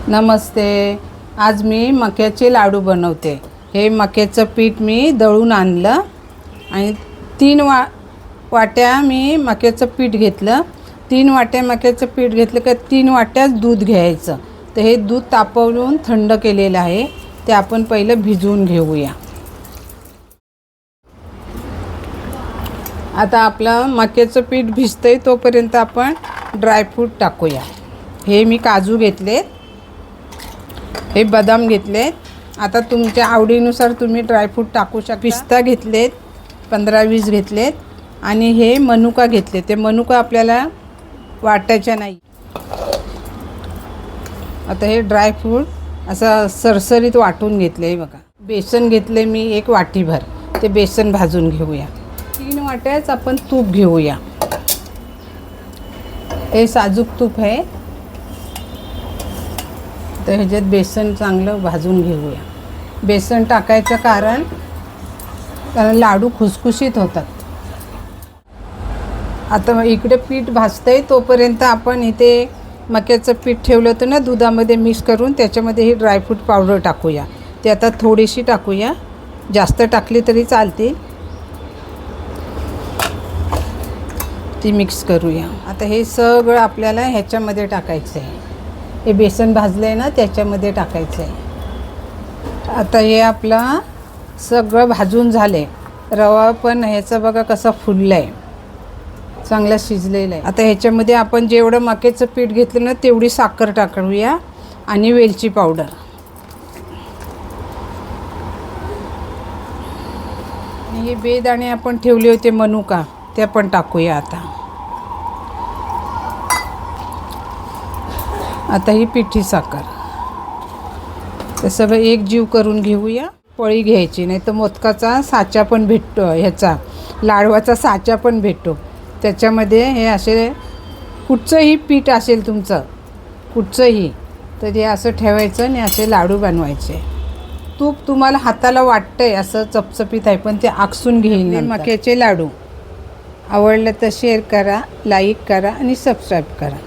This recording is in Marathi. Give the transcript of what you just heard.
नमस्ते. आज मी मक्याचे लाडू बनवते. हे मक्याचं पीठ मी दळून आणलं आणि 3 वाट्या मी मक्याचं पीठ घेतलं. 3 वाट्या मक्याचं पीठ घेतलं का 3 वाट्याच दूध घ्यायचं. तर हे दूध तापवून थंड केलेलं आहे, ते आपण पहिलं भिजवून घेऊया. आता आपलं मक्याचं पीठ भिजतंय तोपर्यंत आपण ड्रायफ्रूट टाकूया. हे मी काजू घेतलेत, हे बदाम घेतलेत. आता तुमच्या आवडीनुसार तुम्ही ड्रायफ्रूट टाकू शकता. पिस्ता घेतलेत 15-20 घेतलेत आणि हे मनुका घेतले. ते मनुका आपल्याला वाटायच्या नाही. आता हे ड्रायफ्रूट असं सरसरीत वाटून घेतले. बघा, बेसन घेतले मी 1 वाटीभर. ते बेसन भाजून घेऊया. 3 वाट्याच आपण तूप घेऊया. हे साजूक तूप आहे, तर ह्याच्यात बेसन चांगलं भाजून घेऊया. बेसन टाकायचं कारण लाडू खुसखुशीत होतात. आता इकडे पीठ भाजतंय तोपर्यंत आपण इथे मक्याचं पीठ ठेवलं होतं ना दुधामध्ये मिक्स करून, त्याच्यामध्ये ही ड्रायफ्रूट पावडर टाकूया. ते आता थोडीशी टाकूया, जास्त टाकली तरी चालते. ती मिक्स करूया. आता हे सगळं आपल्याला ह्याच्यामध्ये टाकायचं आहे. हे बेसन भाजलं आहे ना, त्याच्यामध्ये टाकायचं आहे. आता हे आपलं सगळं भाजून झालं आहे. रवा पण ह्याचा बघा कसा फुलला आहे, चांगला शिजलेला आहे. आता ह्याच्यामध्ये आपण जेवढं मक्याचं पीठ घेतलं ना तेवढी साखर टाकूया आणि वेलची पावडर. आणि हे बेदाणे आपण ठेवले होते मनुका, ते पण टाकूया. आता ही पिठी साखर, ते सगळं एक जीव करून घेऊया. पळी घ्यायची, नाही तर मोदकाचा साचा पण भेटतो, ह्याचा लाडवाचा साचा पण भेटतो. त्याच्यामध्ये हे असे कुठचंही पीठ असेल तुमचं, कुठचंही, तर हे असं ठेवायचं आणि असे लाडू बनवायचे. तूप तुम्हाला हाताला वाटतंय असं चपचपीत आहे, पण ते आकसून घेईल. मक्याचे लाडू आवडलं तर शेअर करा, लाईक करा आणि सबस्क्राईब करा.